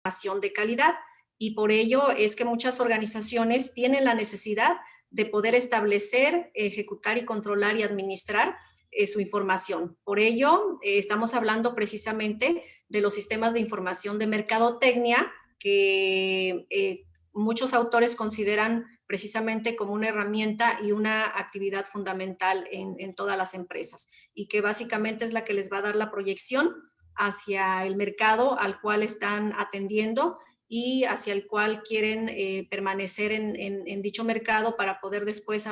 información de calidad. Y por ello es que muchas organizaciones tienen la necesidad de poder establecer, ejecutar y controlar y administrar su información. Por ello, estamos hablando precisamente de los sistemas de información de mercadotecnia que muchos autores consideran precisamente como una herramienta y una actividad fundamental en todas las empresas y que básicamente es la que les va a dar la proyección hacia el mercado al cual están atendiendo y hacia el cual quieren permanecer en dicho mercado para poder después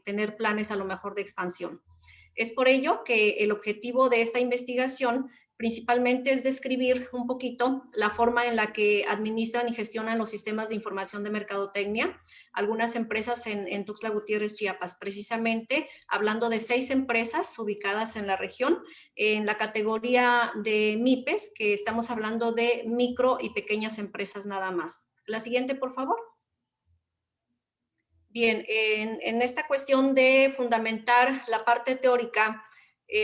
tener planes a lo mejor de expansión. Es por ello que el objetivo de esta investigación principalmente es describir un poquito la forma en la que administran y gestionan los sistemas de información de mercadotecnia, algunas empresas en Tuxtla Gutiérrez, Chiapas, precisamente hablando de 6 empresas ubicadas en la región, en la categoría de MIPES, que estamos hablando de micro y pequeñas empresas nada más. La siguiente, por favor. Bien, en esta cuestión de fundamentar la parte teórica,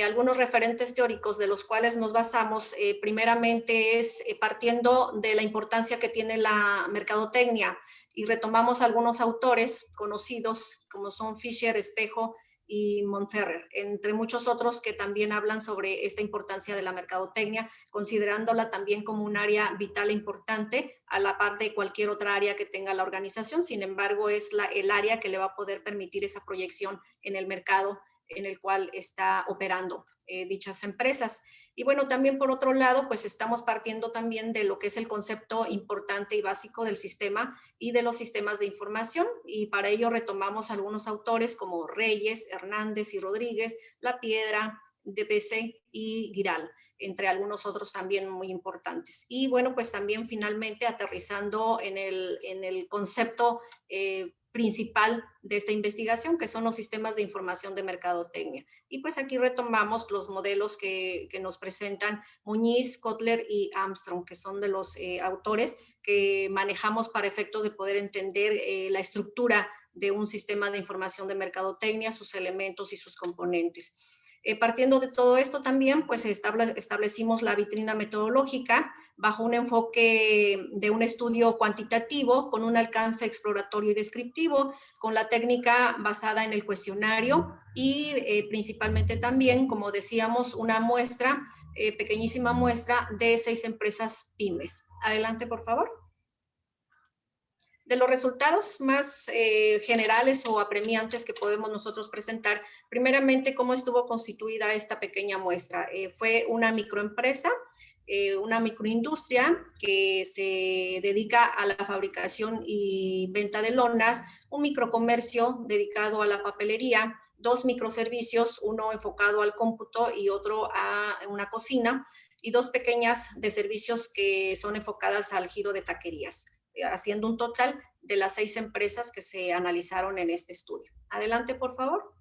algunos referentes teóricos de los cuales nos basamos, primeramente es partiendo de la importancia que tiene la mercadotecnia y retomamos algunos autores conocidos como son Fisher, Espejo y Monferrer, entre muchos otros que también hablan sobre esta importancia de la mercadotecnia, considerándola también como un área vital e importante a la par de cualquier otra área que tenga la organización. Sin embargo, es el área que le va a poder permitir esa proyección en el mercado en el cual está operando dichas empresas. Y bueno, también por otro lado, pues estamos partiendo también de lo que es el concepto importante y básico del sistema y de los sistemas de información. Y para ello retomamos algunos autores como Reyes, Hernández y Rodríguez, La Piedra, DPC y Giral, entre algunos otros también muy importantes. Y bueno, pues también finalmente aterrizando en el concepto principal de esta investigación, que son los sistemas de información de mercadotecnia. Y pues aquí retomamos los modelos que nos presentan Muñiz, Kotler y Armstrong, que son de los autores que manejamos para efectos de poder entender la estructura de un sistema de información de mercadotecnia, sus elementos y sus componentes. Partiendo de todo esto también, pues establecimos la vitrina metodológica bajo un enfoque de un estudio cuantitativo con un alcance exploratorio y descriptivo, con la técnica basada en el cuestionario y principalmente también, como decíamos, una muestra, pequeñísima muestra de 6 empresas pymes. Adelante, por favor. De los resultados más generales o apremiantes que podemos nosotros presentar, primeramente, cómo estuvo constituida esta pequeña muestra. Fue una microempresa, una microindustria que se dedica a la fabricación y venta de lonas, un microcomercio dedicado a la papelería, 2 microservicios, uno enfocado al cómputo y otro a una cocina, y 2 pequeñas de servicios que son enfocadas al giro de taquerías, haciendo un total de las 6 empresas que se analizaron en este estudio. Adelante, por favor.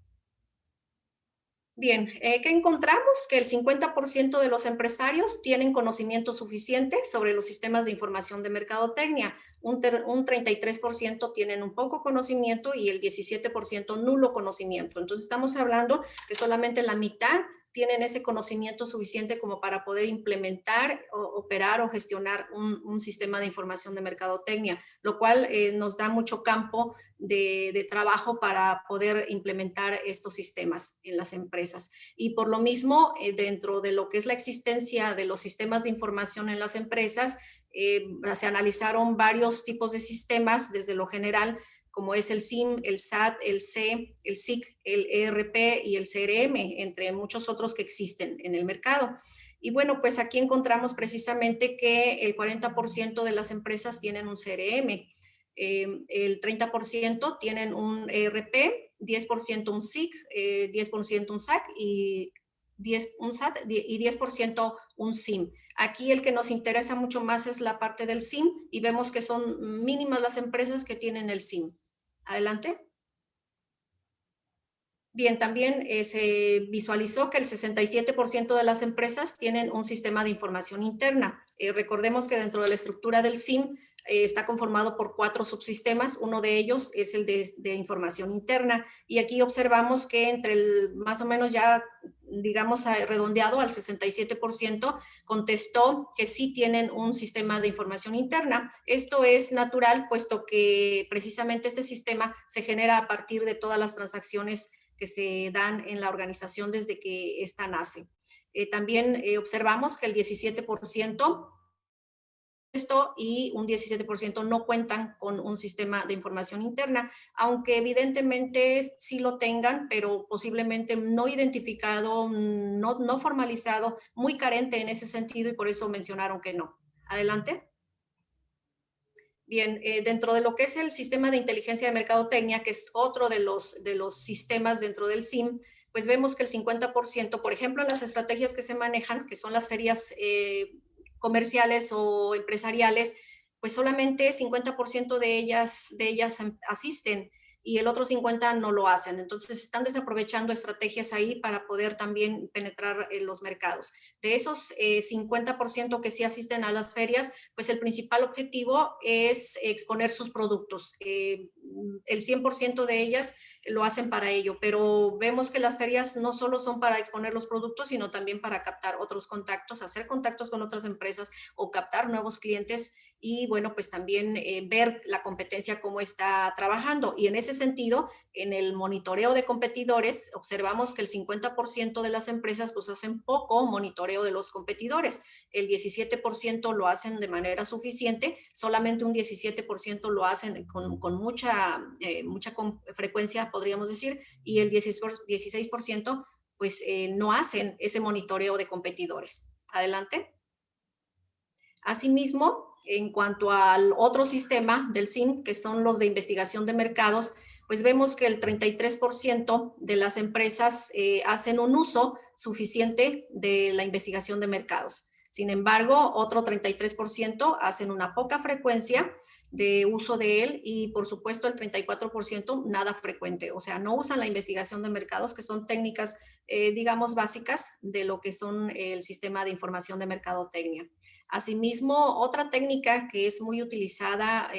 Bien, ¿qué encontramos? Que el 50% de los empresarios tienen conocimiento suficiente sobre los sistemas de información de mercadotecnia, un 33% tienen un poco conocimiento y el 17% nulo conocimiento. Entonces estamos hablando que solamente la mitad tienen ese conocimiento suficiente como para poder implementar, operar o gestionar un sistema de información de mercadotecnia, lo cual nos da mucho campo de trabajo para poder implementar estos sistemas en las empresas. Y por lo mismo, dentro de lo que es la existencia de los sistemas de información en las empresas, se analizaron varios tipos de sistemas, desde lo general, como es el SIM, el SAT, el C, el SIC, el ERP y el CRM, entre muchos otros que existen en el mercado. Y bueno, pues aquí encontramos precisamente que el 40% de las empresas tienen un CRM, el 30% tienen un ERP, 10% un SIC, 10% un SAC y 10, un SAT y 10% un SIM. Aquí el que nos interesa mucho más es la parte del SIM y vemos que son mínimas las empresas que tienen el SIM. Adelante. Bien, también se visualizó que el 67% de las empresas tienen un sistema de información interna. Recordemos que dentro de la estructura del SIM está conformado por 4 subsistemas, uno de ellos es el de información interna y aquí observamos que entre más o menos ya digamos, redondeado al 67%, contestó que sí tienen un sistema de información interna. Esto es natural, puesto que precisamente este sistema se genera a partir de todas las transacciones que se dan en la organización desde que ésta nace. También observamos que el 17% y un 17% no cuentan con un sistema de información interna, aunque evidentemente sí lo tengan, pero posiblemente no identificado, no formalizado, muy carente en ese sentido y por eso mencionaron que no. Adelante. Bien, dentro de lo que es el sistema de inteligencia de mercadotecnia, que es otro de los sistemas dentro del SIM, pues vemos que el 50%, por ejemplo, en las estrategias que se manejan, que son las ferias comerciales o empresariales, pues solamente 50% de ellas asisten y el otro 50% no lo hacen. Entonces, están desaprovechando estrategias ahí para poder también penetrar en los mercados. De esos 50% que sí asisten a las ferias, pues el principal objetivo es exponer sus productos. El 100% de ellas lo hacen para ello, pero vemos que las ferias no solo son para exponer los productos, sino también para captar otros contactos, hacer contactos con otras empresas o captar nuevos clientes y bueno, pues también ver la competencia cómo está trabajando. Y en ese sentido, en el monitoreo de competidores, observamos que el 50% de las empresas pues hacen poco monitoreo de los competidores. El 17% lo hacen de manera suficiente, solamente un 17% lo hacen con mucha frecuencia, podríamos decir, y el 16% pues no hacen ese monitoreo de competidores. Adelante. Asimismo, en cuanto al otro sistema del SIM, que son los de investigación de mercados, pues vemos que el 33% de las empresas hacen un uso suficiente de la investigación de mercados. Sin embargo, otro 33% hacen una poca frecuencia de uso de él y, por supuesto, el 34% nada frecuente. O sea, no usan la investigación de mercados, que son técnicas, digamos, básicas de lo que son el sistema de información de mercadotecnia. Asimismo, otra técnica que es muy utilizada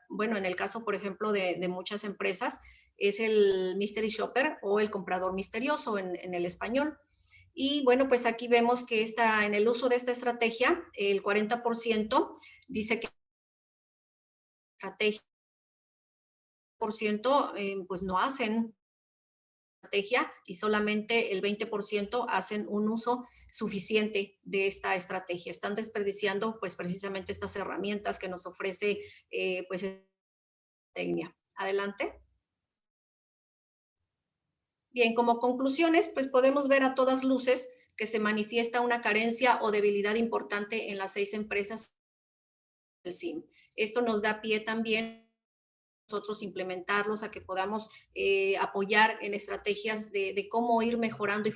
bueno, en el caso, por ejemplo, de muchas empresas, es el mystery shopper o el comprador misterioso en el español. Y bueno, pues aquí vemos que en el uso de esta estrategia, el 40% dice que estrategia, pues no hacen estrategia y solamente el 20% hacen un uso suficiente de esta estrategia. Están desperdiciando pues precisamente estas herramientas que nos ofrece pues Tecnia. Adelante. Bien, como conclusiones, pues podemos ver a todas luces que se manifiesta una carencia o debilidad importante en las 6 empresas del SIM. Esto nos da pie también nosotros implementarlos, a que podamos apoyar en estrategias de cómo ir mejorando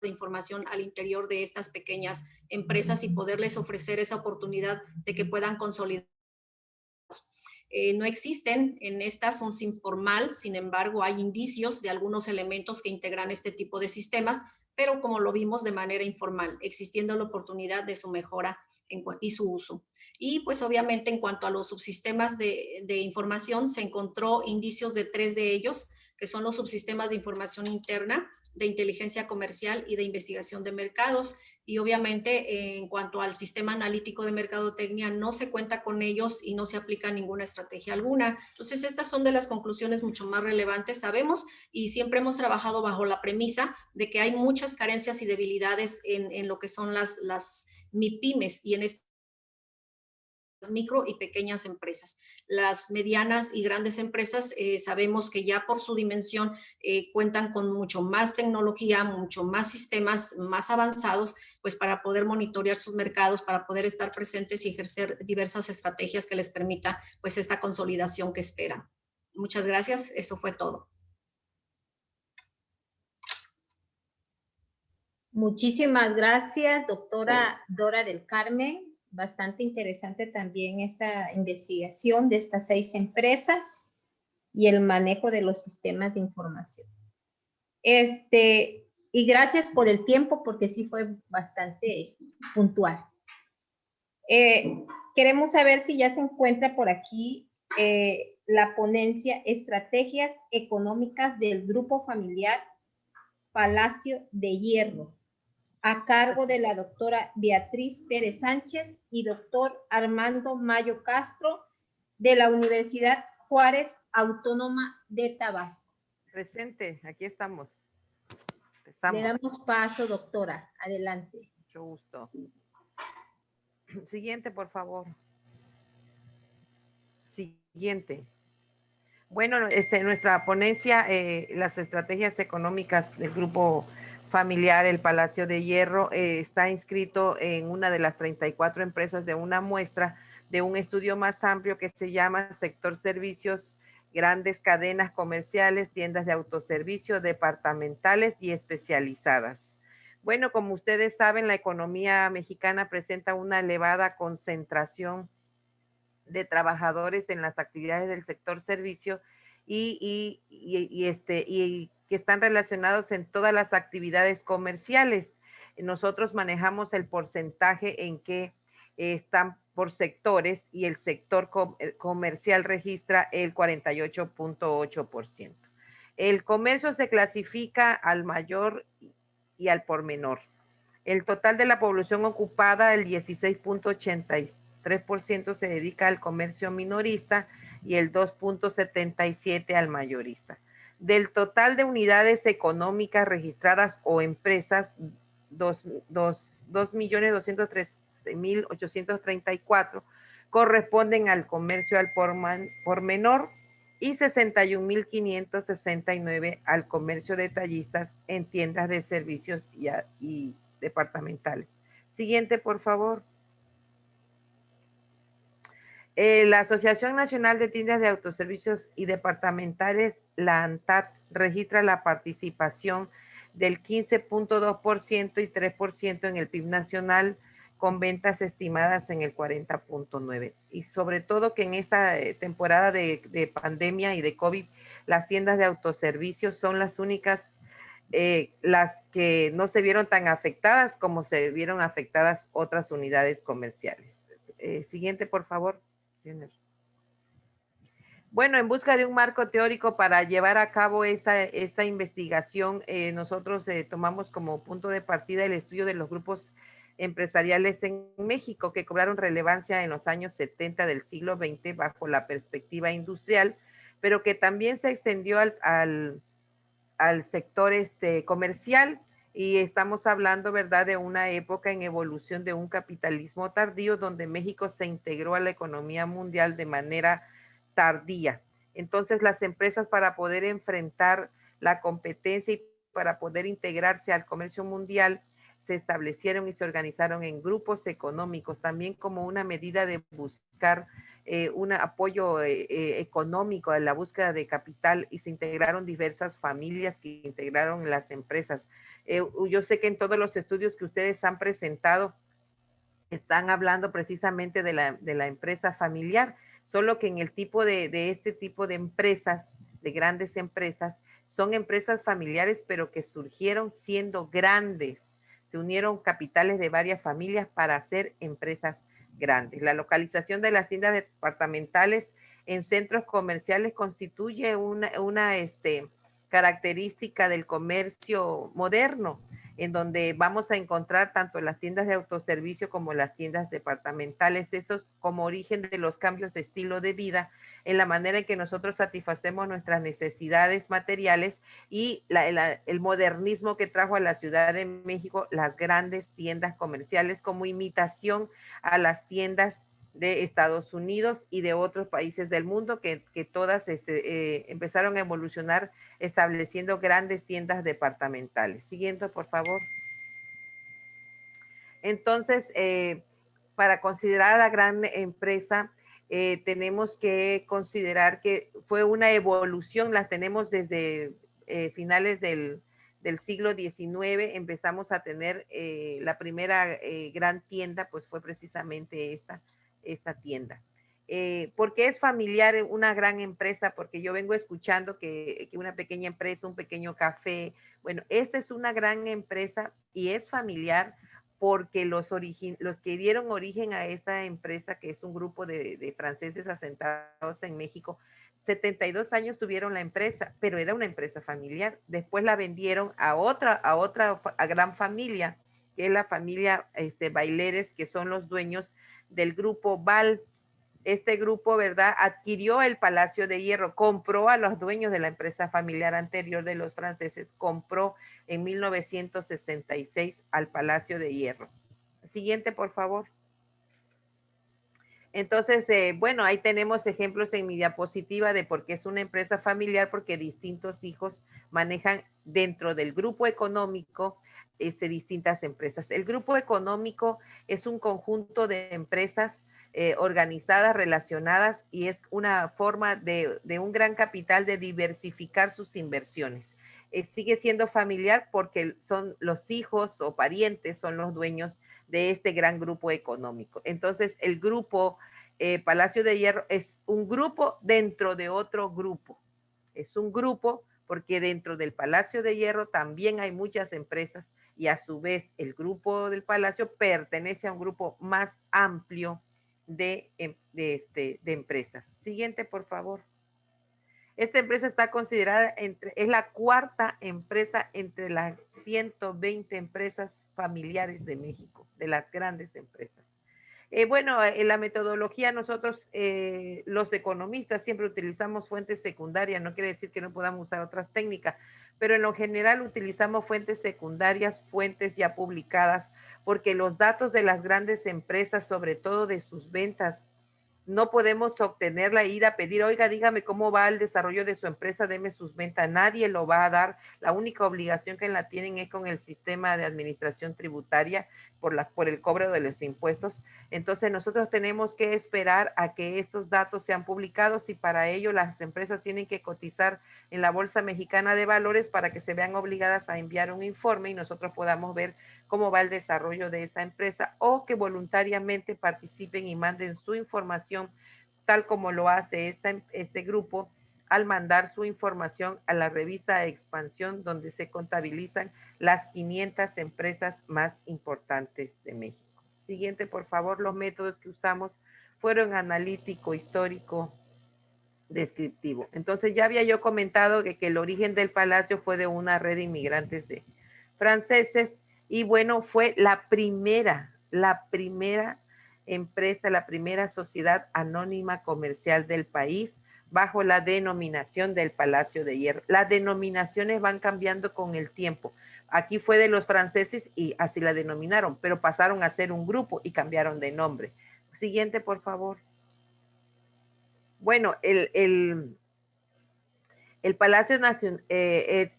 de información al interior de estas pequeñas empresas y poderles ofrecer esa oportunidad de que puedan consolidar. No existen en estas un SIM formal, sin embargo, hay indicios de algunos elementos que integran este tipo de sistemas, pero como lo vimos de manera informal, existiendo la oportunidad de su mejora y su uso. Y pues obviamente en cuanto a los subsistemas de información, se encontró indicios de 3 de ellos, que son los subsistemas de información interna, de inteligencia comercial y de investigación de mercados. Y obviamente en cuanto al sistema analítico de mercadotecnia no se cuenta con ellos y no se aplica ninguna estrategia alguna. Entonces estas son de las conclusiones mucho más relevantes, sabemos, y siempre hemos trabajado bajo la premisa de que hay muchas carencias y debilidades en lo que son las MIPYMES y en este micro y pequeñas empresas. Las medianas y grandes empresas sabemos que ya por su dimensión cuentan con mucho más tecnología, mucho más sistemas más avanzados, pues para poder monitorear sus mercados, para poder estar presentes y ejercer diversas estrategias que les permita pues esta consolidación que esperan. Muchas gracias, eso fue todo. Muchísimas gracias, doctora Dora del Carmen. Bastante interesante también esta investigación de estas 6 empresas y el manejo de los sistemas de información. Y gracias por el tiempo, porque sí fue bastante puntual. Queremos saber si ya se encuentra por aquí la ponencia Estrategias Económicas del Grupo Familiar Palacio de Hierro, a cargo de la doctora Beatriz Pérez Sánchez y doctor Armando Mayo Castro, de la Universidad Juárez Autónoma de Tabasco. Presente, aquí estamos. Le damos paso, doctora. Adelante. Mucho gusto. Siguiente, por favor. Siguiente. Bueno, nuestra ponencia, las estrategias económicas del grupo familiar El Palacio de Hierro, está inscrito en una de las 34 empresas de una muestra de un estudio más amplio que se llama Sector Servicios, Grandes Cadenas Comerciales, Tiendas de Autoservicio, Departamentales y Especializadas. Bueno, como ustedes saben, la economía mexicana presenta una elevada concentración de trabajadores en las actividades del sector servicio y que están relacionados en todas las actividades comerciales. Nosotros manejamos el porcentaje en que están por sectores y el sector comercial registra el 48.8%. El comercio se clasifica al mayor y al por menor. El total de la población ocupada, el 16.83% se dedica al comercio minorista y el 2.77% al mayorista. Del total de unidades económicas registradas o empresas, 2.213.834 corresponden al comercio al por menor y 61.569 al comercio detallistas en tiendas de servicios y departamentales. Siguiente, por favor. La Asociación Nacional de Tiendas de Autoservicios y Departamentales, la ANTAD, registra la participación del 15.2% y 3% en el PIB nacional, con ventas estimadas en el 40.9%. Y sobre todo que en esta temporada de pandemia y de COVID, las tiendas de autoservicios son las únicas las que no se vieron tan afectadas como se vieron afectadas otras unidades comerciales. Siguiente, por favor. Bueno, en busca de un marco teórico para llevar a cabo esta investigación, nosotros tomamos como punto de partida el estudio de los grupos empresariales en México que cobraron relevancia en los años 70 del siglo XX bajo la perspectiva industrial, pero que también se extendió al sector comercial, y estamos hablando, ¿verdad?, de una época en evolución de un capitalismo tardío donde México se integró a la economía mundial de manera tardía. Entonces, las empresas, para poder enfrentar la competencia y para poder integrarse al comercio mundial, se establecieron y se organizaron en grupos económicos, también como una medida de buscar un apoyo económico a la búsqueda de capital, y se integraron diversas familias que integraron las empresas. Yo sé que en todos los estudios que ustedes han presentado están hablando precisamente de la empresa familiar, solo que en el tipo de este tipo de empresas, de grandes empresas, son empresas familiares, pero que surgieron siendo grandes. Se unieron capitales de varias familias para hacer empresas grandes. La localización de las tiendas departamentales en centros comerciales constituye una característica del comercio moderno, en donde vamos a encontrar tanto las tiendas de autoservicio como las tiendas departamentales, estos como origen de los cambios de estilo de vida, en la manera en que nosotros satisfacemos nuestras necesidades materiales, y el modernismo que trajo a la Ciudad de México las grandes tiendas comerciales como imitación a las tiendas de Estados Unidos y de otros países del mundo que todas empezaron a evolucionar estableciendo grandes tiendas departamentales. Siguiente, por favor. Entonces, para considerar a la gran empresa, tenemos que considerar que fue una evolución, las tenemos desde finales del siglo XIX, empezamos a tener la primera gran tienda, pues fue precisamente esta tienda. ¿Por qué es familiar una gran empresa? Porque yo vengo escuchando que una pequeña empresa, un pequeño café, bueno, esta es una gran empresa y es familiar porque los que dieron origen a esta empresa, que es un grupo de franceses asentados en México, 72 años tuvieron la empresa, pero era una empresa familiar. Después la vendieron a otra gran familia, que es la familia Baileres, que son los dueños del grupo Val. Este grupo, ¿verdad?, adquirió el Palacio de Hierro, compró a los dueños de la empresa familiar anterior de los franceses, compró en 1966 al Palacio de Hierro. Siguiente, por favor. Entonces, bueno, ahí tenemos ejemplos en mi diapositiva de por qué es una empresa familiar, porque distintos hijos manejan dentro del grupo económico distintas empresas. El grupo económico es un conjunto de empresas organizadas, relacionadas, y es una forma de un gran capital de diversificar sus inversiones. Sigue siendo familiar porque son los hijos o parientes, son los dueños de este gran grupo económico. Entonces, el grupo Palacio de Hierro es un grupo dentro de otro grupo. Es un grupo porque dentro del Palacio de Hierro también hay muchas empresas y a su vez el grupo del Palacio pertenece a un grupo más amplio de empresas. Siguiente, por favor. Esta empresa está considerada es la cuarta empresa entre las 120 empresas familiares de México, de las grandes empresas. Bueno, en la metodología nosotros, los economistas, siempre utilizamos fuentes secundarias, no quiere decir que no podamos usar otras técnicas, pero en lo general utilizamos fuentes secundarias, fuentes ya publicadas, porque los datos de las grandes empresas, sobre todo de sus ventas, no podemos obtenerla, ir a pedir, oiga, dígame cómo va el desarrollo de su empresa, deme sus ventas. Nadie lo va a dar. La única obligación que la tienen es con el sistema de administración tributaria por el cobro de los impuestos. Entonces nosotros tenemos que esperar a que estos datos sean publicados y para ello las empresas tienen que cotizar en la Bolsa Mexicana de Valores para que se vean obligadas a enviar un informe y nosotros podamos ver cómo va el desarrollo de esa empresa o que voluntariamente participen y manden su información tal como lo hace este grupo al mandar su información a la revista Expansión donde se contabilizan las 500 empresas más importantes de México. Siguiente, por favor. Los métodos que usamos fueron analítico, histórico, descriptivo. Entonces ya había yo comentado que el origen del palacio fue de una red de inmigrantes franceses y bueno, fue la primera empresa, la primera sociedad anónima comercial del país bajo la denominación del Palacio de Hierro. Las denominaciones van cambiando con el tiempo. Aquí fue de los franceses y así la denominaron, pero pasaron a ser un grupo y cambiaron de nombre. Siguiente, por favor. Bueno, el Palacio Nacional,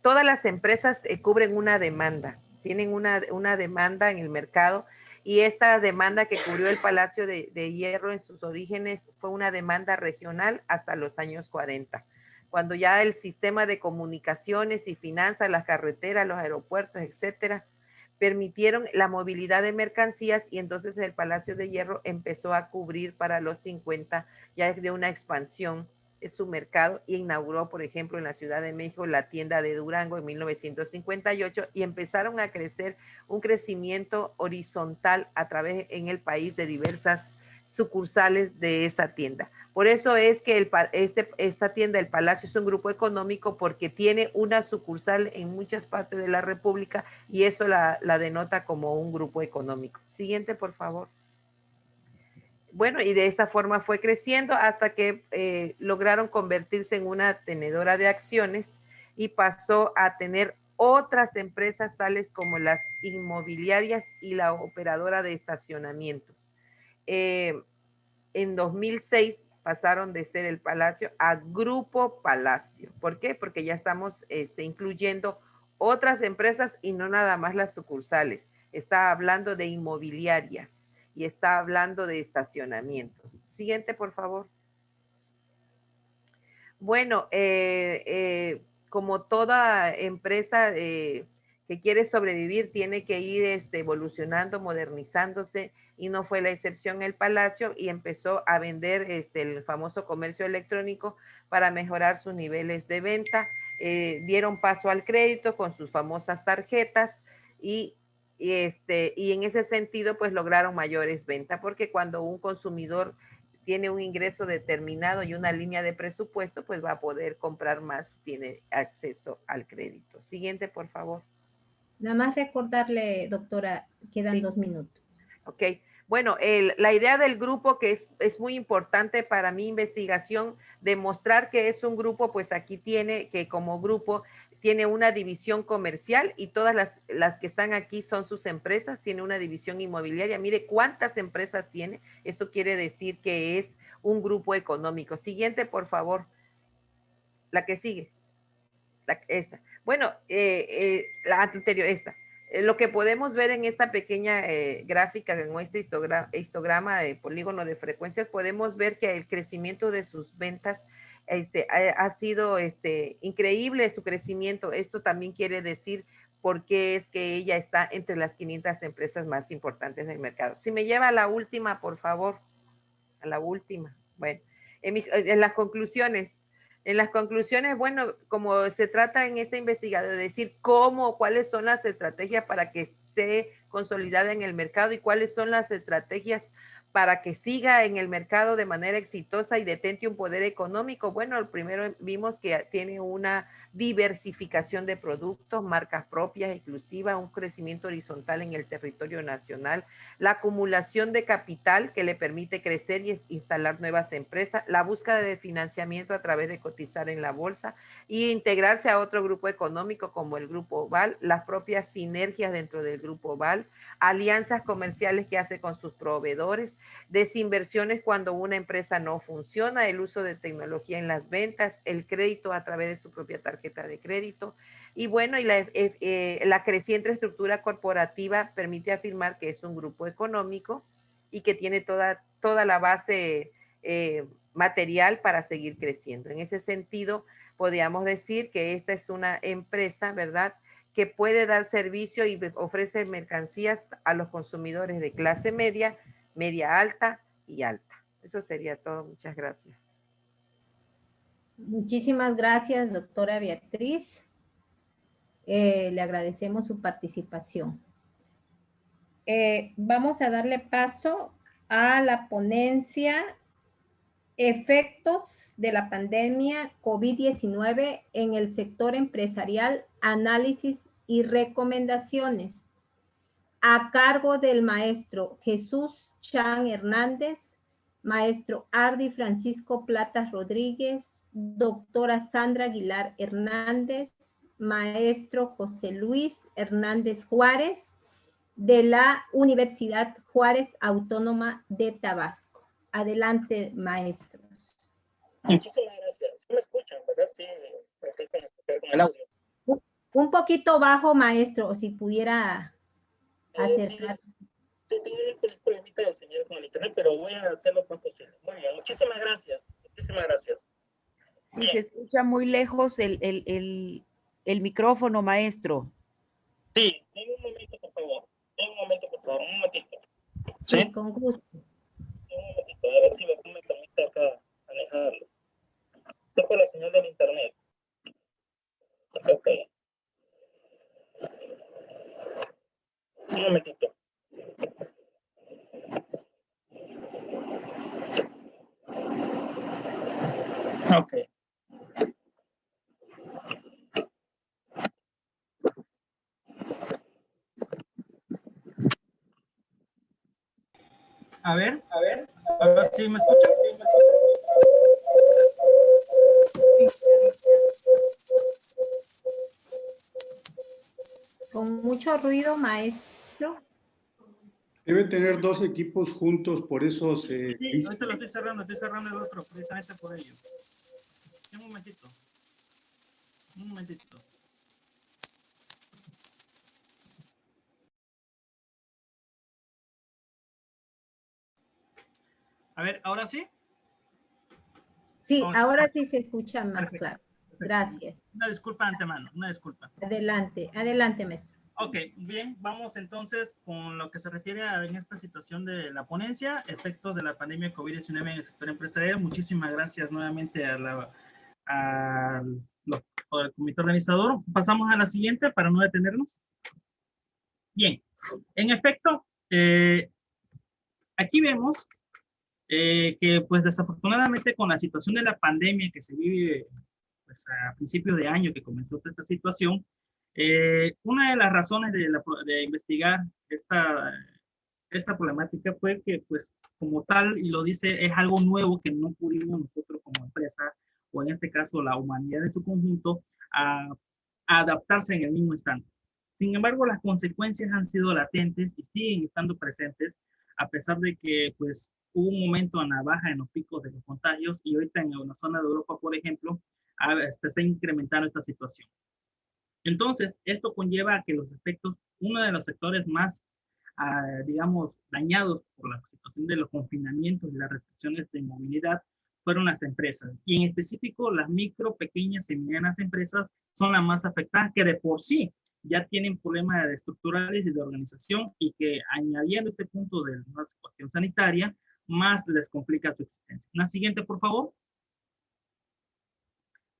todas las empresas cubren una demanda, tienen una demanda en el mercado y esta demanda que cubrió el Palacio de Hierro en sus orígenes fue una demanda regional hasta los años 40, cuando ya el sistema de comunicaciones y finanzas, las carreteras, los aeropuertos, etcétera, permitieron la movilidad de mercancías y entonces el Palacio de Hierro empezó a cubrir para los 50 ya de una expansión su mercado y inauguró, por ejemplo, en la Ciudad de México la tienda de Durango en 1958 y empezaron a crecer un crecimiento horizontal a través en el país de diversas sucursales de esta tienda. Por eso es que esta tienda, el Palacio, es un grupo económico porque tiene una sucursal en muchas partes de la República y eso la denota como un grupo económico. Siguiente, por favor. Bueno, y de esa forma fue creciendo hasta que lograron convertirse en una tenedora de acciones y pasó a tener otras empresas tales como las inmobiliarias y la operadora de estacionamientos. En 2006 pasaron de ser el Palacio a Grupo Palacio. ¿Por qué? Porque ya estamos incluyendo otras empresas y no nada más las sucursales. Está hablando de inmobiliarias y está hablando de estacionamientos. Siguiente, por favor. Bueno, como toda empresa que quiere sobrevivir, tiene que ir evolucionando, modernizándose, y no fue la excepción el Palacio, y empezó a vender el famoso comercio electrónico para mejorar sus niveles de venta. Dieron paso al crédito con sus famosas tarjetas y y en ese sentido, pues lograron mayores ventas, porque cuando un consumidor tiene un ingreso determinado y una línea de presupuesto, pues va a poder comprar más, tiene acceso al crédito. Siguiente, por favor. Nada más recordarle, doctora, quedan Sí. 2 minutos. Ok. Bueno, la idea del grupo, que es muy importante para mi investigación, demostrar que es un grupo, pues aquí tiene que como grupo tiene una división comercial y todas las que están aquí son sus empresas, tiene una división inmobiliaria. Mire cuántas empresas tiene, eso quiere decir que es un grupo económico. Siguiente, por favor. La que sigue. Esta. Bueno, la anterior, esta. Lo que podemos ver en esta pequeña gráfica, en este histograma de polígono de frecuencias, podemos ver que el crecimiento de sus ventas ha sido increíble su crecimiento. Esto también quiere decir por qué es que ella está entre las 500 empresas más importantes del mercado. Si me lleva a la última, por favor. A la última. Bueno, en las conclusiones. En las conclusiones, bueno, como se trata en esta investigación de decir cuáles son las estrategias para que esté consolidada en el mercado y cuáles son las estrategias para que siga en el mercado de manera exitosa y detente un poder económico. Bueno, primero vimos que tiene una diversificación de productos, marcas propias, exclusivas, un crecimiento horizontal en el territorio nacional, la acumulación de capital que le permite crecer y instalar nuevas empresas, la búsqueda de financiamiento a través de cotizar en la bolsa y integrarse a otro grupo económico como el Grupo Val, las propias sinergias dentro del Grupo Val, alianzas comerciales que hace con sus proveedores, desinversiones cuando una empresa no funciona, el uso de tecnología en las ventas, el crédito a través de su propia tarjeta de crédito. Y bueno, y la creciente estructura corporativa permite afirmar que es un grupo económico y que tiene toda la base material para seguir creciendo. En ese sentido, podríamos decir que esta es una empresa, ¿verdad?, que puede dar servicio y ofrece mercancías a los consumidores de clase media, media alta y alta. Eso sería todo. Muchas gracias. Muchísimas gracias, doctora Beatriz. Le agradecemos su participación. Vamos a darle paso a la ponencia Efectos de la pandemia COVID-19 en el sector empresarial, análisis y recomendaciones, a cargo del maestro Jesús Chan Hernández, maestro Ardi Francisco Platas Rodríguez, doctora Sandra Aguilar Hernández, maestro José Luis Hernández Juárez, de la Universidad Juárez Autónoma de Tabasco. Adelante, maestros. Muchísimas gracias. ¿Sí me escuchan, verdad? Sí, me empiezan a escuchar con el audio. Un poquito bajo, maestro, o si pudiera acercar. Sí, tengo un problemita de señal con el internet, pero voy a hacer lo más posible. Muy bien, muchísimas gracias. Muchísimas gracias. Sí, se escucha muy lejos el micrófono, maestro. Sí, denme un momento, por favor. Denme un momento, por favor, un momentito. Sí, con gusto. Un momentito, a ver si me permite acá manejarlo. Toco la señal del internet. Ok. Un momentito. Ok. A ver, ¿sí me escuchas? Con mucho ruido, maestro. Debe tener dos equipos juntos, por eso se... Sí, ahorita lo estoy cerrando el otro, precisamente por ello. Un momentito. A ver, ¿ahora sí? Sí, ahora sí se escucha más Perfecto. claro. Gracias. Una disculpa de antemano, una disculpa. Adelante, maestro. Ok, bien, vamos entonces con lo que se refiere en esta situación de la ponencia, efectos de la pandemia COVID-19 en el sector empresarial. Muchísimas gracias nuevamente al comité organizador. Pasamos a la siguiente para no detenernos. Bien, En efecto, aquí vemos que pues desafortunadamente con la situación de la pandemia que se vive pues, a principios de año que comenzó toda esta situación, una de las razones de investigar esta problemática fue que pues como tal, y lo dice, es algo nuevo que no pudimos nosotros como empresa, o en este caso la humanidad en su conjunto, a adaptarse en el mismo instante. Sin embargo, las consecuencias han sido latentes y siguen estando presentes, a pesar de que pues hubo un momento en la baja en los picos de los contagios y ahorita en una zona de Europa, por ejemplo, se está incrementando esta situación. Entonces, esto conlleva a que los efectos, uno de los sectores más, digamos, dañados por la situación de los confinamientos y las restricciones de movilidad, fueron las empresas. Y en específico, las micro, pequeñas y medianas empresas son las más afectadas, que de por sí ya tienen problemas estructurales y de organización, y que añadiendo este punto de la cuestión sanitaria, más les complica su existencia. Una siguiente, por favor.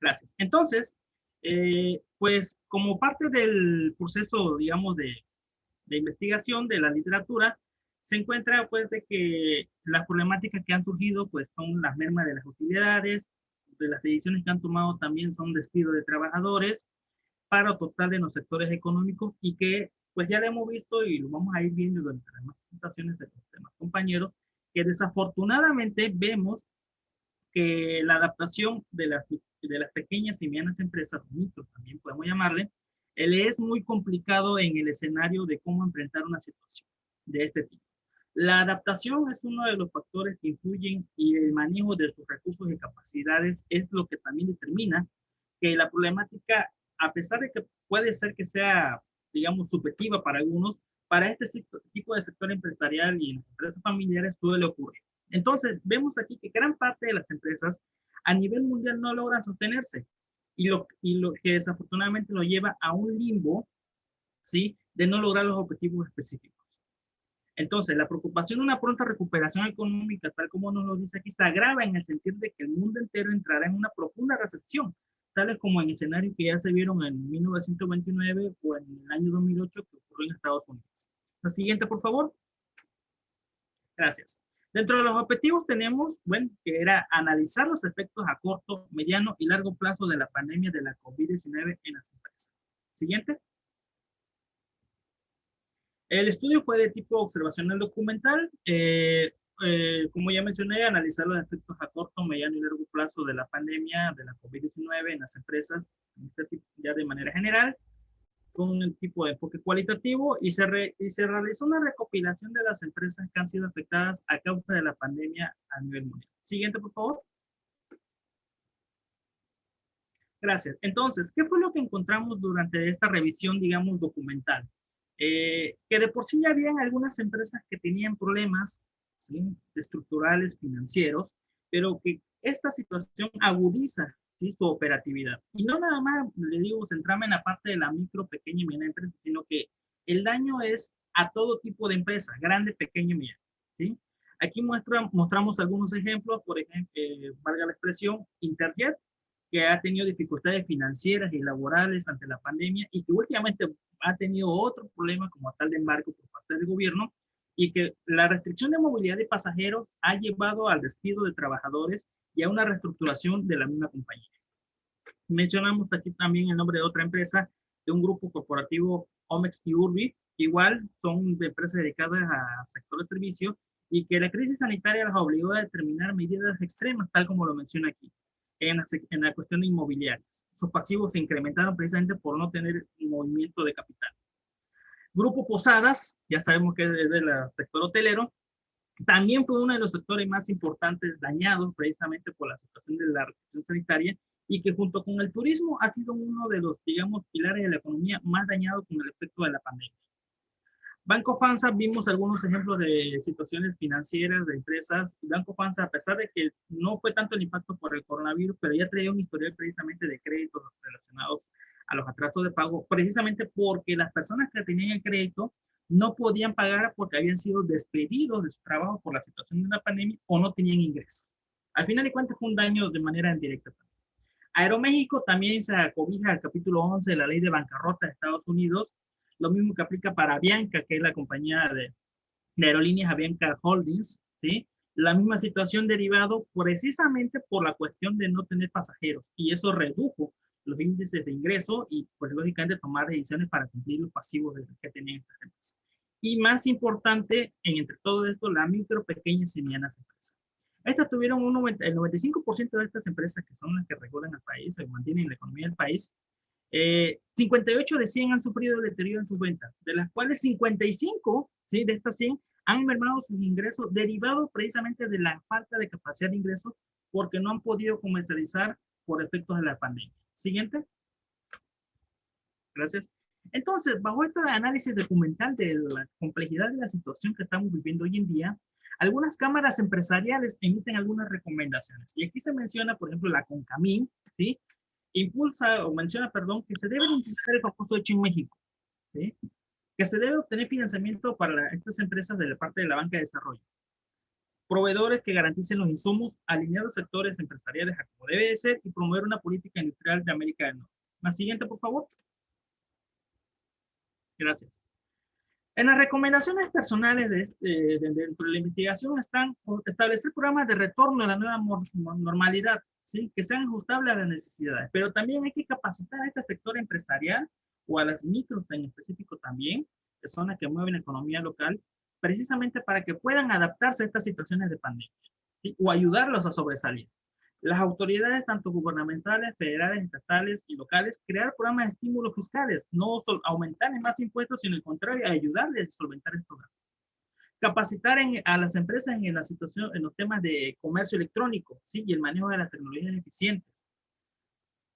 Gracias. Entonces, pues como parte del proceso, digamos, de investigación de la literatura, se encuentra pues de que las problemáticas que han surgido pues son las mermas de las utilidades, de las decisiones que han tomado también son despido de trabajadores, paro total en los sectores económicos, y que pues ya lo hemos visto y lo vamos a ir viendo durante las presentaciones de los demás compañeros, que desafortunadamente vemos que la adaptación de las pequeñas y medianas empresas, micro también podemos llamarle, él es muy complicado en el escenario de cómo enfrentar una situación de este tipo. La adaptación es uno de los factores que influyen, y el manejo de sus recursos y capacidades es lo que también determina que la problemática, a pesar de que puede ser que sea, digamos, subjetiva para algunos, para este tipo de sector empresarial y en las empresas familiares suele ocurrir. Entonces, vemos aquí que gran parte de las empresas a nivel mundial no logran sostenerse, y lo que desafortunadamente lo lleva a un limbo, ¿sí?, de no lograr los objetivos específicos. Entonces, la preocupación de una pronta recuperación económica, tal como nos lo dice aquí, se agrava en el sentido de que el mundo entero entrará en una profunda recesión, tales como en escenarios que ya se vieron en 1929 o en el año 2008 que ocurrió en Estados Unidos. La siguiente, por favor. Gracias. Dentro de los objetivos tenemos, bueno, que era analizar los efectos a corto, mediano y largo plazo de la pandemia de la COVID-19 en las empresas. Siguiente. El estudio fue de tipo observacional documental. Como ya mencioné, analizar los efectos a corto, mediano y largo plazo de la pandemia de la COVID-19 en las empresas, ya de manera general, con un tipo de enfoque cualitativo, y se realizó una recopilación de las empresas que han sido afectadas a causa de la pandemia a nivel mundial. Siguiente, por favor. Gracias. Entonces, ¿qué fue lo que encontramos durante esta revisión, digamos, documental? Que de por sí ya habían algunas empresas que tenían problemas, ¿sí?, estructurales, financieros, pero que esta situación agudiza, ¿sí?, su operatividad. Y no nada más, le digo, centrarme en la parte de la micro, pequeña y mediana empresa, sino que el daño es a todo tipo de empresa, grande, pequeño y mediano, ¿sí? Aquí mostramos algunos ejemplos. Por ejemplo, valga la expresión, Interjet, que ha tenido dificultades financieras y laborales ante la pandemia, y que últimamente ha tenido otro problema como tal de embargo por parte del gobierno, y que la restricción de movilidad de pasajeros ha llevado al despido de trabajadores y a una reestructuración de la misma compañía. Mencionamos aquí también el nombre de otra empresa, de un grupo corporativo, Omex y Urbi, que igual son de empresas dedicadas a sector de servicio, y que la crisis sanitaria los obligó a determinar medidas extremas, tal como lo menciona aquí, en la cuestión de inmobiliarias. Sus pasivos se incrementaron precisamente por no tener movimiento de capital. Grupo Posadas, ya sabemos que es del sector hotelero, también fue uno de los sectores más importantes dañados precisamente por la situación de la restricción sanitaria, y que junto con el turismo ha sido uno de los, digamos, pilares de la economía más dañados con el efecto de la pandemia. Banco FANSA, vimos algunos ejemplos de situaciones financieras de empresas. Banco FANSA, a pesar de que no fue tanto el impacto por el coronavirus, pero ya traía un historial precisamente de créditos relacionados a los atrasos de pago, precisamente porque las personas que tenían el crédito no podían pagar porque habían sido despedidos de su trabajo por la situación de la pandemia o no tenían ingresos. Al final de cuentas fue un daño de manera indirecta también. Aeroméxico también se acobija al capítulo 11 de la ley de bancarrota de Estados Unidos, Lo mismo que aplica para Avianca, que es la compañía de aerolíneas Avianca Holdings, ¿sí? La misma situación derivado precisamente por la cuestión de no tener pasajeros, y eso redujo los índices de ingreso y, pues, lógicamente, tomar decisiones para cumplir los pasivos que tenían estas empresas. Y más importante, entre todo esto, la micro, pequeñas y medianas empresas. Estas tuvieron el 95% de estas empresas, que son las que regulan el país, o mantienen la economía del país, 58 de 100 han sufrido deterioro en sus ventas, de las cuales 55, ¿sí?, de estas 100 han mermado sus ingresos derivados precisamente de la falta de capacidad de ingresos porque no han podido comercializar por efectos de la pandemia. Siguiente. Gracias. Entonces, bajo este análisis documental de la complejidad de la situación que estamos viviendo hoy en día, algunas cámaras empresariales emiten algunas recomendaciones. Y aquí se menciona, por ejemplo, la CONCAMIN, ¿sí?, impulsa o menciona, perdón, que se debe impulsar el famoso hecho en México, ¿sí?, que se debe obtener financiamiento para estas empresas de la parte de la banca de desarrollo, proveedores que garanticen los insumos, alinear los sectores empresariales a como debe de ser y promover una política industrial de América del Norte. La siguiente, por favor. Gracias. En las recomendaciones personales dentro de la investigación están establecer programas de retorno a la nueva normalidad, ¿sí?, que sean ajustables a las necesidades, pero también hay que capacitar a este sector empresarial o a las micros en específico también, que son las que mueven la economía local, precisamente para que puedan adaptarse a estas situaciones de pandemia, ¿sí?, o ayudarlos a sobresalir. Las autoridades, tanto gubernamentales, federales, estatales y locales, crear programas de estímulos fiscales, no aumentar más impuestos, sino al contrario, ayudarles a solventar estos gastos. Capacitar a las empresas en la situación, en los temas de comercio electrónico, ¿sí?, y el manejo de las tecnologías eficientes.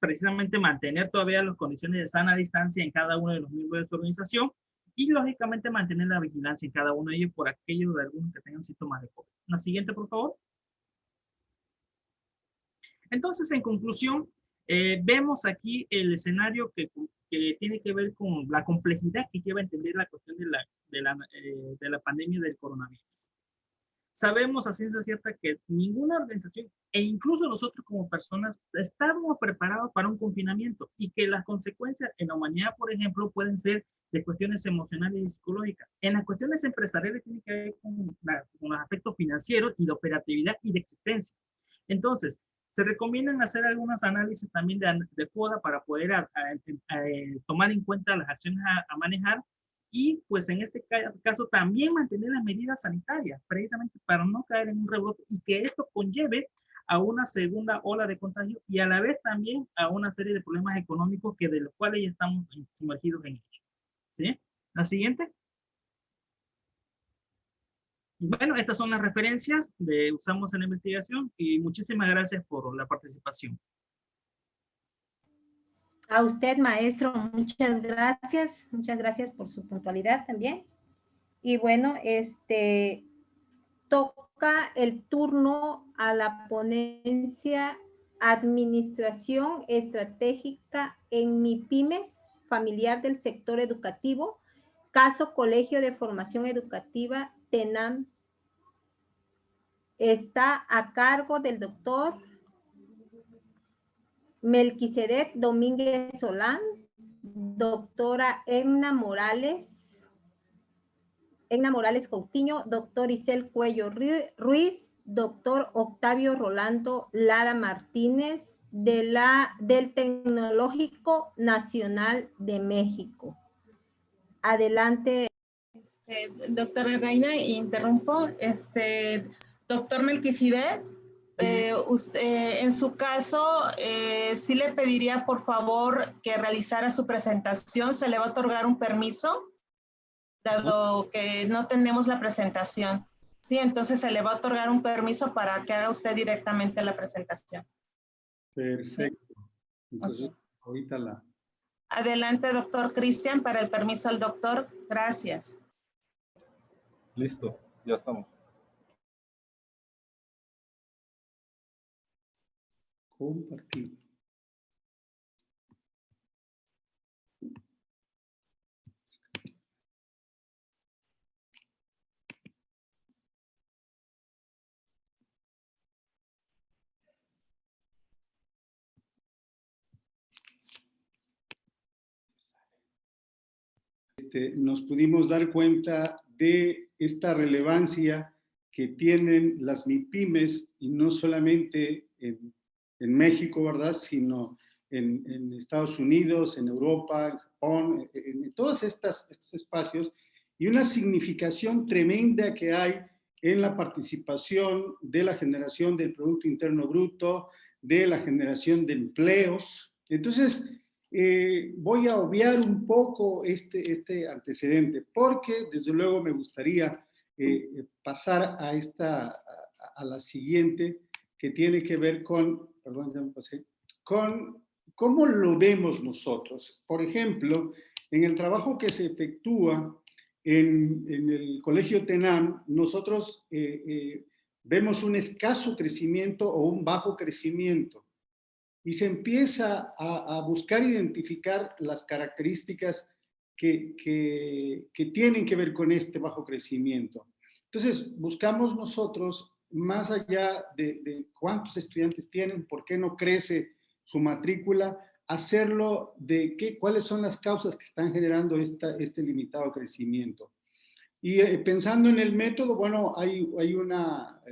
Precisamente mantener todavía las condiciones de sana distancia en cada uno de los miembros de su organización y, lógicamente, mantener la vigilancia en cada uno de ellos por aquellos de algunos que tengan síntomas de COVID. La siguiente, por favor. Entonces, en conclusión, vemos aquí el escenario que tiene que ver con la complejidad que lleva a entender la cuestión de la pandemia del coronavirus. Sabemos a ciencia cierta que ninguna organización, e incluso nosotros como personas, estamos preparados para un confinamiento y que las consecuencias en la humanidad, por ejemplo, pueden ser de cuestiones emocionales y psicológicas. En las cuestiones empresariales tiene que ver con los aspectos financieros y de operatividad y de existencia. Entonces, se recomiendan hacer algunos análisis también de FODA para poder tomar en cuenta las acciones a manejar y, pues, en este caso también mantener las medidas sanitarias, precisamente para no caer en un rebrote y que esto conlleve a una segunda ola de contagio y a la vez también a una serie de problemas económicos de los cuales ya estamos sumergidos en ellos. ¿Sí? La siguiente. Bueno, estas son las referencias que usamos en la investigación y muchísimas gracias por la participación. A usted, maestro, muchas gracias por su puntualidad también. Y bueno, toca el turno a la ponencia Administración Estratégica en MIPYMES, familiar del sector educativo, caso Colegio de Formación Educativa TENAM. Está a cargo del doctor Melquisedec Domínguez Solán, doctora Edna Morales Coutinho, doctor Isel Cuello Ruiz, doctor Octavio Rolando Lara Martínez, del Tecnológico Nacional de México. Adelante. Doctora Reina, interrumpo. Doctor Melquisedec, usted, en su caso, sí le pediría por favor que realizara su presentación. ¿Se le va a otorgar un permiso? Dado que no tenemos la presentación. Sí, entonces se le va a otorgar un permiso para que haga usted directamente la presentación. Perfecto. ¿Sí? Entonces, Okay. ahorita la... Adelante, doctor Cristian, para el permiso al doctor. Gracias. Listo, ya estamos. Compartir. nos pudimos dar cuenta de esta relevancia que tienen las MIPYMES, y no solamente en México, ¿verdad?, sino en Estados Unidos, en Europa, en Japón, en todos estos espacios, y una significación tremenda que hay en la participación de la generación del Producto Interno Bruto, de la generación de empleos. Entonces, voy a obviar un poco este antecedente, porque desde luego me gustaría pasar a la siguiente, que tiene que ver con, perdón, ya me pasé, con cómo lo vemos nosotros. Por ejemplo, en el trabajo que se efectúa en el Colegio TENAM, nosotros vemos un escaso crecimiento o un bajo crecimiento, y se empieza a buscar identificar las características que tienen que ver con este bajo crecimiento. Entonces, buscamos nosotros, más allá de cuántos estudiantes tienen, por qué no crece su matrícula, hacerlo de cuáles son las causas que están generando este limitado crecimiento. Y pensando en el método, bueno, hay una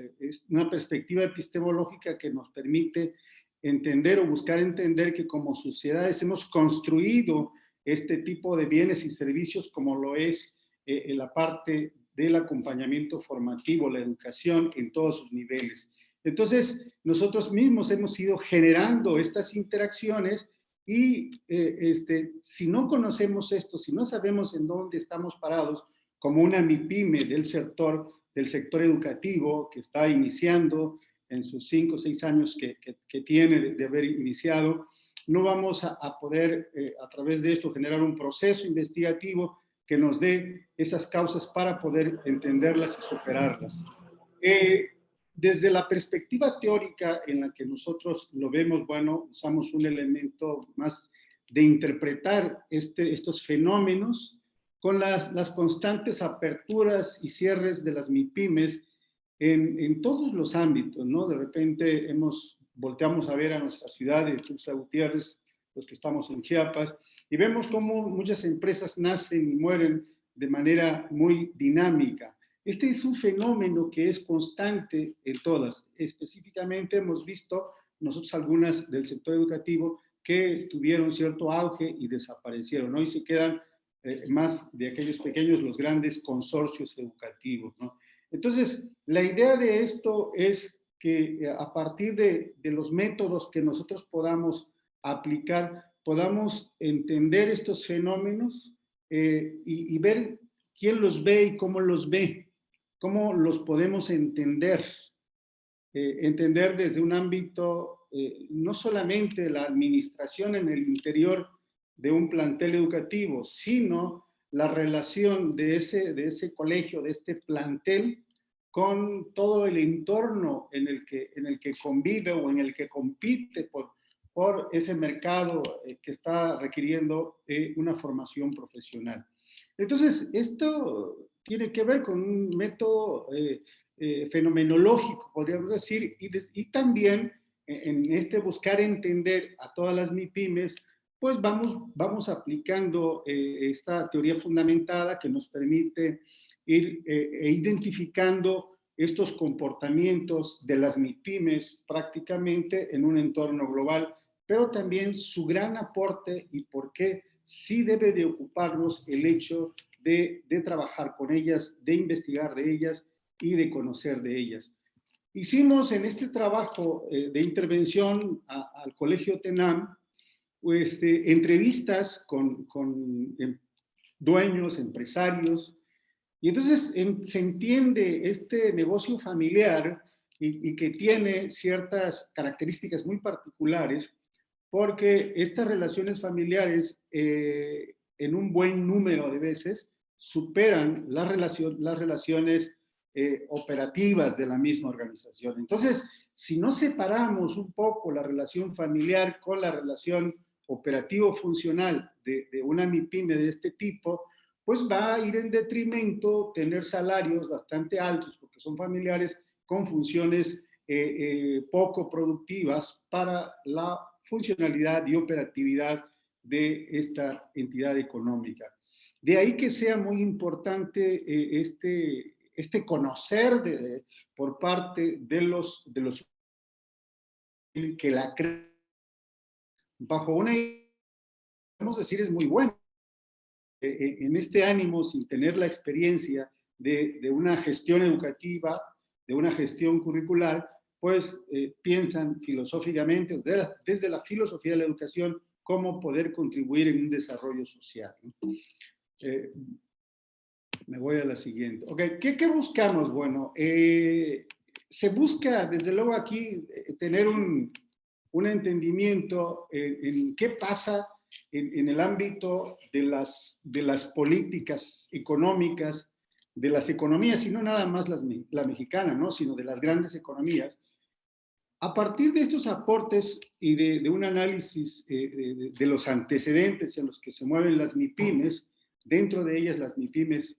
perspectiva epistemológica que nos permite entender o buscar entender que como sociedades hemos construido este tipo de bienes y servicios, como lo es en la parte del acompañamiento formativo, la educación en todos sus niveles. Entonces, nosotros mismos hemos ido generando estas interacciones, y si no conocemos esto, si no sabemos en dónde estamos parados, como una MIPYME del sector educativo que está iniciando en sus 5 o 6 años que tiene de haber iniciado, no vamos a poder a través de esto generar un proceso investigativo que nos dé esas causas para poder entenderlas y superarlas. Desde la perspectiva teórica en la que nosotros lo vemos, bueno, usamos un elemento más de interpretar estos fenómenos con las constantes aperturas y cierres de las MIPYMES en todos los ámbitos, ¿no? De repente volteamos a ver a nuestra ciudad de Tuxtla Gutiérrez, los que estamos en Chiapas, y vemos cómo muchas empresas nacen y mueren de manera muy dinámica. Este es un fenómeno que es constante en todas. Específicamente hemos visto nosotros algunas del sector educativo que tuvieron cierto auge y desaparecieron, ¿no? Y se quedan más de aquellos pequeños, los grandes consorcios educativos, ¿no? Entonces, la idea de esto es que a partir de los métodos que nosotros podamos aplicar, podamos entender estos fenómenos y ver quién los ve y cómo los podemos entender. Entender desde un ámbito, no solamente la administración en el interior de un plantel educativo, sino la relación de ese colegio, de este plantel, con todo el entorno en el que convive o en el que compite por ese mercado que está requiriendo una formación profesional. Entonces, esto tiene que ver con un método fenomenológico, podríamos decir, y también en buscar entender a todas las MIPYMES, pues vamos aplicando esta teoría fundamentada que nos permite ir identificando estos comportamientos de las MIPYMES prácticamente en un entorno global, pero también su gran aporte y por qué sí debe de ocuparnos el hecho de trabajar con ellas, de investigar de ellas y de conocer de ellas. Hicimos en este trabajo de intervención al Colegio TENAM, pues, entrevistas con dueños, empresarios, y entonces se entiende este negocio familiar y que tiene ciertas características muy particulares, porque estas relaciones familiares en un buen número de veces superan las relaciones operativas de la misma organización. Entonces, si no separamos un poco la relación familiar con la relación operativo-funcional de una MIPYME de este tipo, pues va a ir en detrimento tener salarios bastante altos, porque son familiares con funciones poco productivas para la funcionalidad y operatividad de esta entidad económica. De ahí que sea muy importante este conocer por parte de los que la crean bajo una, podemos decir, es muy buena. En este ánimo, sin tener la experiencia de una gestión educativa, de una gestión curricular, pues piensan filosóficamente, desde la filosofía de la educación, cómo poder contribuir en un desarrollo social. Me voy a la siguiente. Okay, ¿qué buscamos? Bueno, se busca, desde luego aquí, tener un entendimiento en qué pasa en el ámbito de las políticas económicas, de las economías, y no nada más la mexicana, ¿no? Sino de las grandes economías. A partir de estos aportes y de un análisis de los antecedentes en los que se mueven las MIPYMES, dentro de ellas las MIPYMES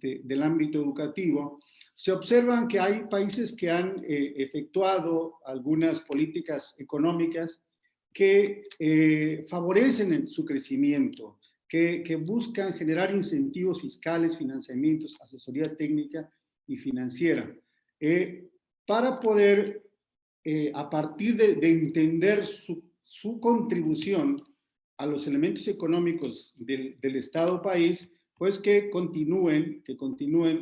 del ámbito educativo, se observan que hay países que han efectuado algunas políticas económicas que favorecen su crecimiento, que buscan generar incentivos fiscales, financiamientos, asesoría técnica y financiera, para poder, a partir de entender su contribución a los elementos económicos del Estado-país, pues que continúen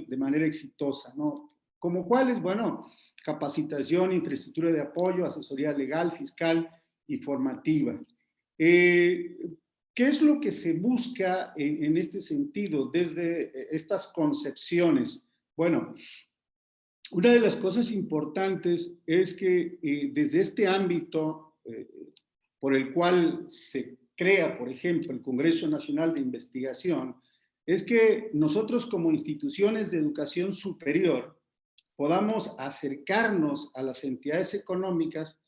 de manera exitosa, ¿no? ¿Como cuáles? Bueno, capacitación, infraestructura de apoyo, asesoría legal, fiscal y formativa. ¿Qué es lo que se busca en este sentido desde estas concepciones? Bueno, una de las cosas importantes es que desde este ámbito por el cual se crea, por ejemplo, el Congreso Nacional de Investigación, es que nosotros como instituciones de educación superior podamos acercarnos a las entidades económicas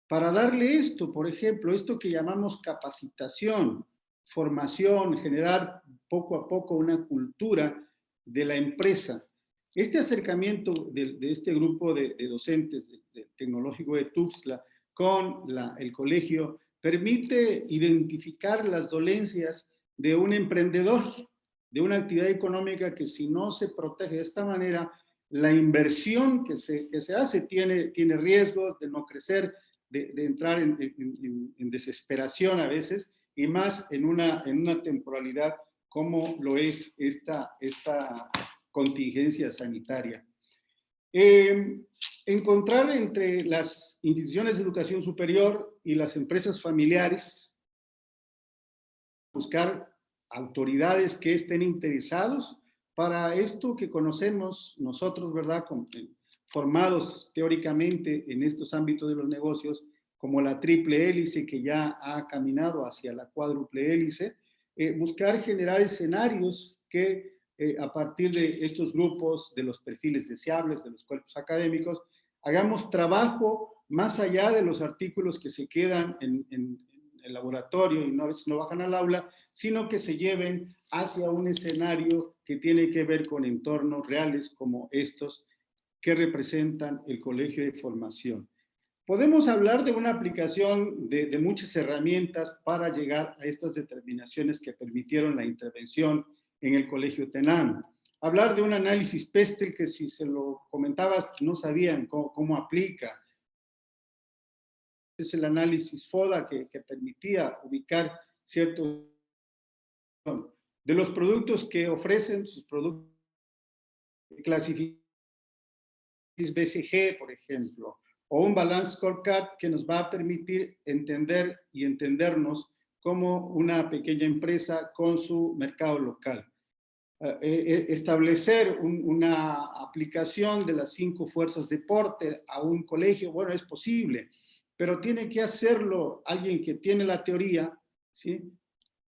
para darle esto, por ejemplo, esto que llamamos capacitación, formación, generar poco a poco una cultura de la empresa. Este acercamiento de este grupo de docentes del Tecnológico de Tuxtla con el colegio permite identificar las dolencias de un emprendedor, de una actividad económica que si no se protege de esta manera, la inversión que se hace tiene riesgos de no crecer, de entrar en desesperación a veces, y más en una temporalidad como lo es esta contingencia sanitaria. Encontrar entre las instituciones de educación superior y las empresas familiares, buscar autoridades que estén interesados para esto que conocemos nosotros, ¿verdad? Formados teóricamente en estos ámbitos de los negocios, como la triple hélice que ya ha caminado hacia la cuádruple hélice, buscar generar escenarios que a partir de estos grupos, de los perfiles deseables, de los cuerpos académicos, hagamos trabajo más allá de los artículos que se quedan en el laboratorio y a veces no bajan al aula, sino que se lleven hacia un escenario que tiene que ver con entornos reales como estos que representan el colegio de formación. Podemos hablar de una aplicación de muchas herramientas para llegar a estas determinaciones que permitieron la intervención en el colegio TENAM. Hablar de un análisis PESTEL que si se lo comentaba no sabían cómo aplica. Es el análisis FODA que permitía ubicar ciertos de los productos que ofrecen sus productos clasificados BCG, por ejemplo, o un Balance Scorecard que nos va a permitir entender y entendernos como una pequeña empresa con su mercado local. Establecer una aplicación de las 5 fuerzas de Porter a un colegio, bueno, es posible, pero tiene que hacerlo alguien que tiene la teoría, ¿sí?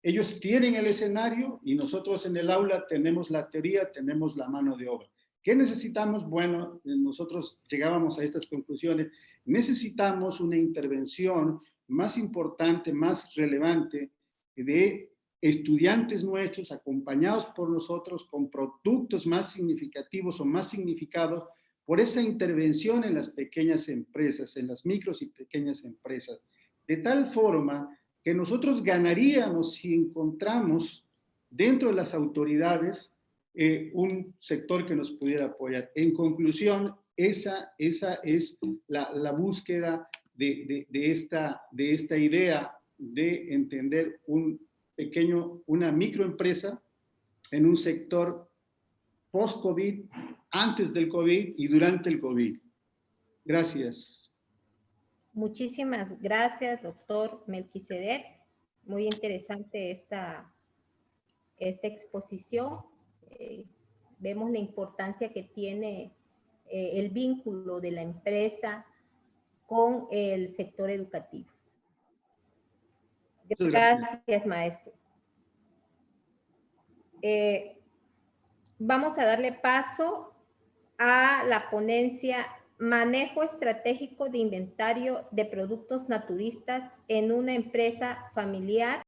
Ellos tienen el escenario y nosotros en el aula tenemos la teoría, tenemos la mano de obra. ¿Qué necesitamos? Bueno, nosotros llegábamos a estas conclusiones. Necesitamos una intervención más importante, más relevante de estudiantes nuestros acompañados por nosotros con productos más significativos o más significados por esa intervención en las pequeñas empresas, en las micros y pequeñas empresas, de tal forma que nosotros ganaríamos si encontramos dentro de las autoridades un sector que nos pudiera apoyar. En conclusión, esa es la búsqueda de esta idea de entender una microempresa en un sector post-COVID, antes del COVID y durante el COVID. Gracias. Muchísimas gracias, doctor Melquisedec. Muy interesante esta exposición. Vemos la importancia que tiene el vínculo de la empresa con el sector educativo. Gracias, maestro. Vamos a darle paso a la ponencia Manejo estratégico de inventario de productos naturistas en una empresa familiar